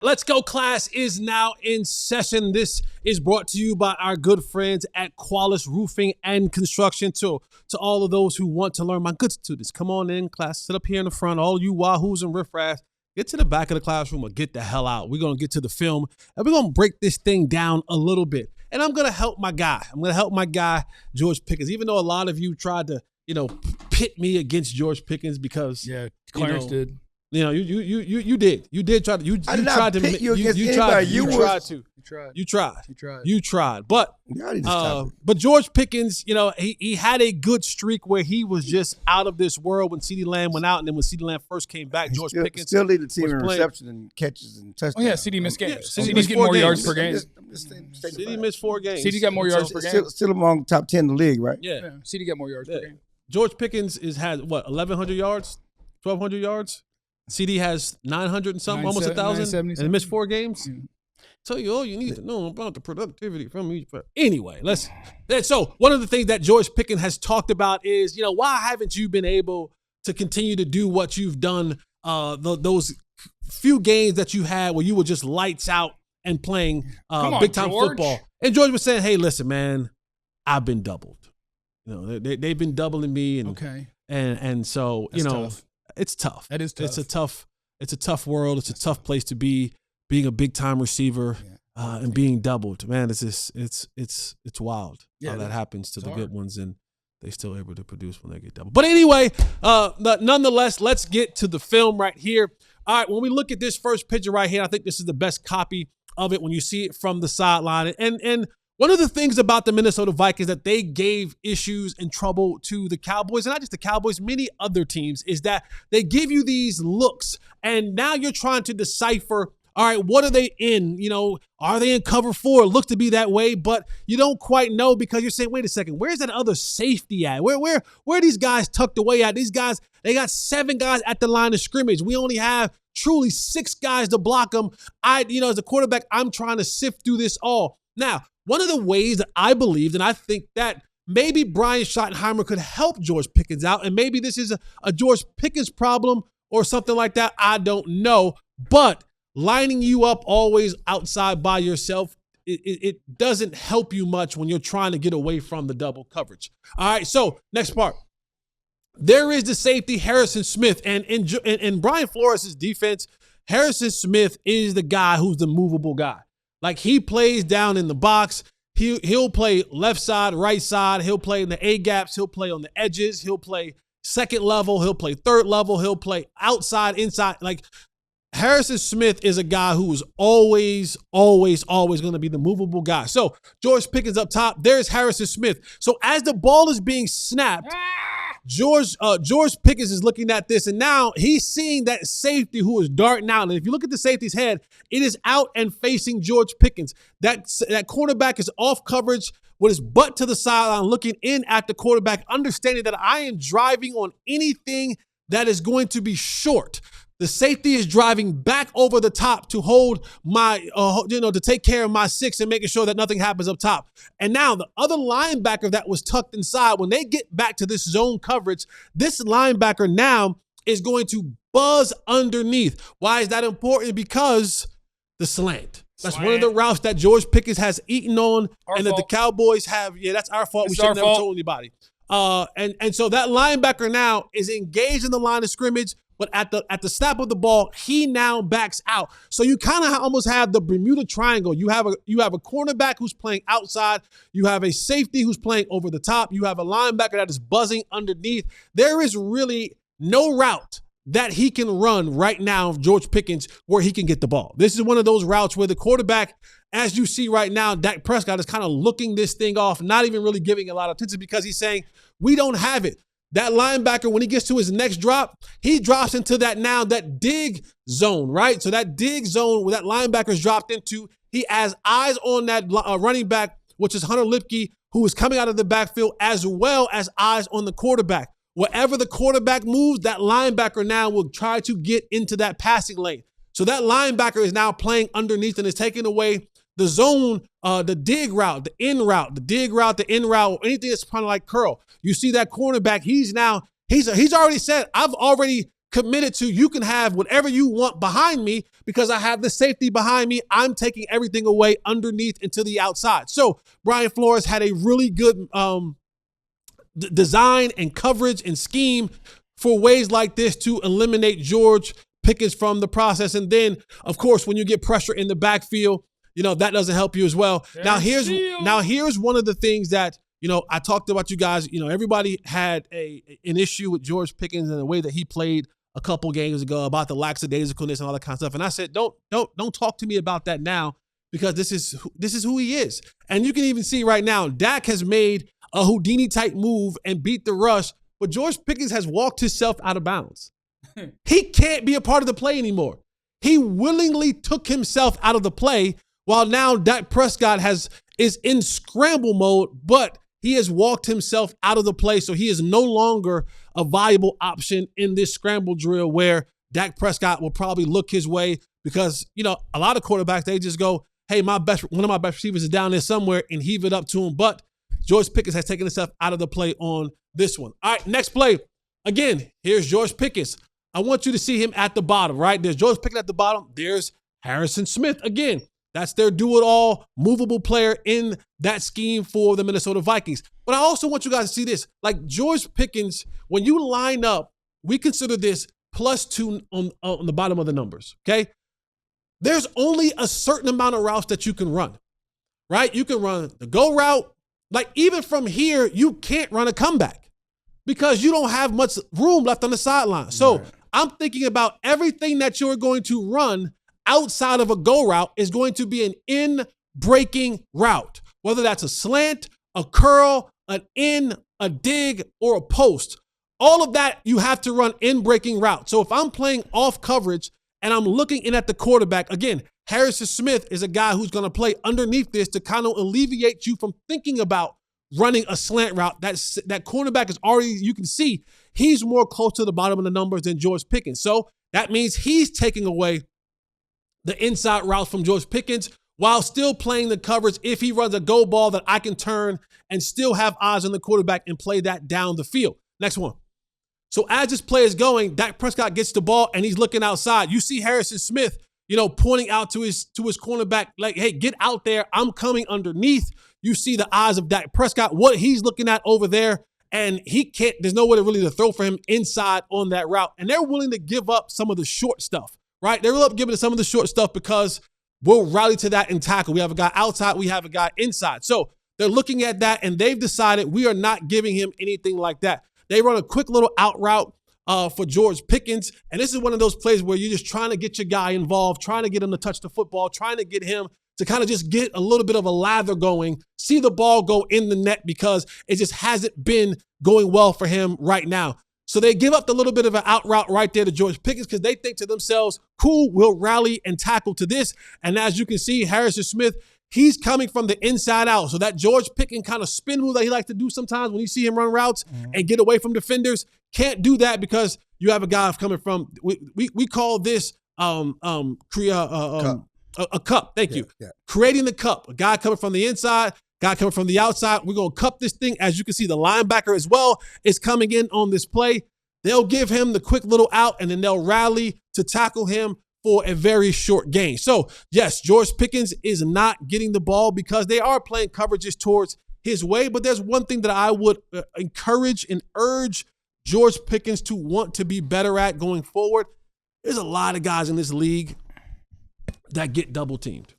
Let's Go class is now in session. This is brought to you by our good friends at Qualis Roofing and Construction. To all of those who want to learn, my good students, come on in class, sit up here in the front. All you wahoos and riffraffs, get to the back of the classroom or get the hell out. We're going to get to the film and we're going to break this thing down a little bit. And I'm going to help my guy. George Pickens, even though a lot of you tried to, pit me against George Pickens because Clarence did. You did try to. You tried to. You tried. But George Pickens, he had a good streak where he was just out of this world when CeeDee Lamb went out, and then when CeeDee Lamb first came back, George Pickens still lead the team in reception and catches and touchdowns. Oh yeah, CeeDee missed games. CeeDee's getting more yards per game. CeeDee missed 4 games. CeeDee got more yards per game. Still among top 10 in the league, right? Yeah. CeeDee got more yards per game. George Pickens has 1,100 yards, 1,200 yards. CD has 900 and something, almost 1,000, and he missed 4 games. Mm-hmm. Tell you all you need to know about the productivity from each. Anyway, so one of the things that George Pickens has talked about is, why haven't you been able to continue to do what you've done those few games that you had where you were just lights out and playing big time football? And George was saying, hey, listen, man, I've been doubled. They've been doubling me, and so That's tough. It's tough. That is tough. It's a tough world. It's a tough place to be, being a big time receiver and being doubled. Man, it's wild how that happens to the good ones, and they still able to produce when they get doubled. But anyway, nonetheless, let's get to the film right here. All right, when we look at this first picture right here, I think this is the best copy of it when you see it from the sideline. And one of the things about the Minnesota Vikings that they gave issues and trouble to the Cowboys, and not just the Cowboys, many other teams, is that they give you these looks, and now you're trying to decipher, all right, what are they in? Are they in cover 4? It looks to be that way, but you don't quite know because you're saying, wait a second, where's that other safety at? Where are these guys tucked away at? These guys, they got 7 guys at the line of scrimmage. We only have truly 6 guys to block them. As a quarterback, I'm trying to sift through this all. Now, one of the ways that I believed, and I think that maybe Brian Schottenheimer could help George Pickens out, and maybe this is a George Pickens problem or something like that, I don't know. But lining you up always outside by yourself, it doesn't help you much when you're trying to get away from the double coverage. All right, so next part. There is the safety, Harrison Smith, and in Brian Flores' defense, Harrison Smith is the guy who's the movable guy. Like, he plays down in the box. He'll play left side, right side. He'll play in the A gaps. He'll play on the edges. He'll play second level. He'll play third level. He'll play outside, inside. Like, Harrison Smith is a guy who is always going to be the movable guy. So George Pickens up top. There's Harrison Smith. So as the ball is being snapped, George Pickens is looking at this, and now he's seeing that safety who is darting out. And if you look at the safety's head, it is out and facing George Pickens. That cornerback is off coverage with his butt to the sideline, looking in at the quarterback, understanding that I am driving on anything that is going to be short. The safety is driving back over the top to hold my, to take care of my 6 and making sure that nothing happens up top. And now the other linebacker that was tucked inside, when they get back to this zone coverage, this linebacker now is going to buzz underneath. Why is that important? Because the slant. That's one of the routes that George Pickens has eaten on, and that the Cowboys have. Yeah, that's our fault. We should have never told anybody. And so that linebacker now is engaged in the line of scrimmage. But at the snap of the ball, he now backs out. So you kind of almost have the Bermuda Triangle. You have a cornerback who's playing outside. You have a safety who's playing over the top. You have a linebacker that is buzzing underneath. There is really no route that he can run right now, George Pickens, where he can get the ball. This is one of those routes where the quarterback, as you see right now, Dak Prescott is kind of looking this thing off, not even really giving a lot of attention because he's saying, we don't have it. That linebacker, when he gets to his next drop, he drops into that dig zone, right? So that dig zone where that linebacker's dropped into, he has eyes on that running back, which is Hunter Lipke, who is coming out of the backfield, as well as eyes on the quarterback. Wherever the quarterback moves, that linebacker now will try to get into that passing lane. So that linebacker is now playing underneath and is taking away the zone, the dig route, the in route, the dig route, the in route, anything that's kind of like curl. You see that cornerback, he's already said, I've already committed to, you can have whatever you want behind me because I have the safety behind me. I'm taking everything away underneath and to the outside. So Brian Flores had a really good design and coverage and scheme for ways like this to eliminate George Pickens from the process. And then, of course, when you get pressure in the backfield, that doesn't help you as well. Now here's one of the things that, I talked about you guys, everybody had an issue with George Pickens and the way that he played a couple games ago about the lackadaisicalness and all that kind of stuff. And I said, don't talk to me about that now, because this is who he is. And you can even see right now, Dak has made a Houdini type move and beat the rush, but George Pickens has walked himself out of bounds. He can't be a part of the play anymore. He willingly took himself out of the play, while now Dak Prescott is in scramble mode, but he has walked himself out of the play, so he is no longer a viable option in this scramble drill where Dak Prescott will probably look his way, because, a lot of quarterbacks, they just go, hey, one of my best receivers is down there somewhere, and heave it up to him. But George Pickens has taken himself out of the play on this one. All right, next play. Again, here's George Pickens. I want you to see him at the bottom, right? There's George Pickens at the bottom. There's Harrison Smith again. That's their do-it-all movable player in that scheme for the Minnesota Vikings. But I also want you guys to see this. Like George Pickens, when you line up, we consider this +2 on the bottom of the numbers, okay? There's only a certain amount of routes that you can run, right? You can run the go route. Like even from here, you can't run a comeback because you don't have much room left on the sideline. So right. I'm thinking about everything that you're going to run outside of a go route is going to be an in-breaking route, whether that's a slant, a curl, an in, a dig, or a post. All of that you have to run in-breaking route. So if I'm playing off coverage and I'm looking in at the quarterback, again, Harrison Smith is a guy who's going to play underneath this to kind of alleviate you from thinking about running a slant route. That cornerback is already, you can see, he's more close to the bottom of the numbers than George Pickens. So that means he's taking away the inside routes from George Pickens while still playing the coverage if he runs a go ball that I can turn and still have eyes on the quarterback and play that down the field. Next one. So as this play is going, Dak Prescott gets the ball and he's looking outside. You see Harrison Smith, pointing out to his cornerback, like, hey, get out there. I'm coming underneath. You see the eyes of Dak Prescott, what he's looking at over there, and there's nowhere really to throw for him inside on that route. And they're willing to give up some of the short stuff. Right? They're up giving us some of the short stuff because we'll rally to that and tackle. We have a guy outside. We have a guy inside. So they're looking at that, and they've decided we are not giving him anything like that. They run a quick little out route for George Pickens, and this is one of those plays where you're just trying to get your guy involved, trying to get him to touch the football, trying to get him to kind of just get a little bit of a lather going, see the ball go in the net because it just hasn't been going well for him right now. So they give up the little bit of an out route right there to George Pickens because they think to themselves, cool, we'll rally and tackle to this. And as you can see, Harrison Smith, he's coming from the inside out. So that George Pickens kind of spin move that he likes to do sometimes when you see him run routes and get away from defenders, can't do that because you have a guy coming from, we call this a cup. Thank you. Yeah. Creating the cup. A guy coming from the inside, guy coming from the outside. We're going to cup this thing. As you can see, the linebacker as well is coming in on this play. They'll give him the quick little out, and then they'll rally to tackle him for a very short gain. So, yes, George Pickens is not getting the ball because they are playing coverages towards his way. But there's one thing that I would encourage and urge George Pickens to want to be better at going forward. There's a lot of guys in this league that get double teamed.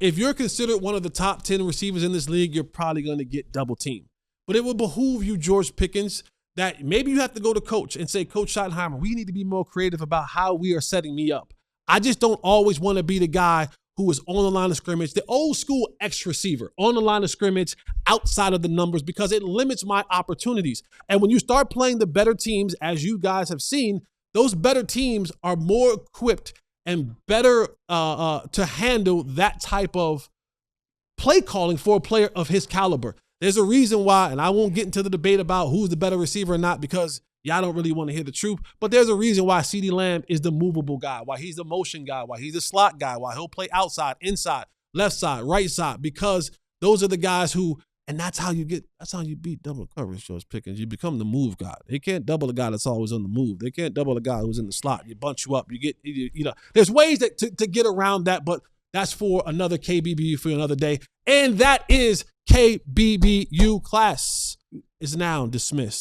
If you're considered one of the top 10 receivers in this league, you're probably going to get double teamed. But it will behoove you, George Pickens, that maybe you have to go to coach and say, Coach Schottenheimer, we need to be more creative about how we are setting me up. I just don't always want to be the guy who is on the line of scrimmage, the old school X receiver on the line of scrimmage outside of the numbers because it limits my opportunities. And when you start playing the better teams, as you guys have seen, those better teams are more equipped and better to handle that type of play calling for a player of his caliber. There's a reason why, and I won't get into the debate about who's the better receiver or not because y'all don't really want to hear the truth, but there's a reason why CeeDee Lamb is the movable guy, why he's the motion guy, why he's the slot guy, why he'll play outside, inside, left side, right side, because those are the guys who, And that's how you beat double coverage, George Pickens. You become the move guy. They can't double a guy that's always on the move. They can't double a guy who's in the slot. You bunch you up. There's ways to get around that, but that's for another KBBU for another day. And that is KBBU class is now dismissed.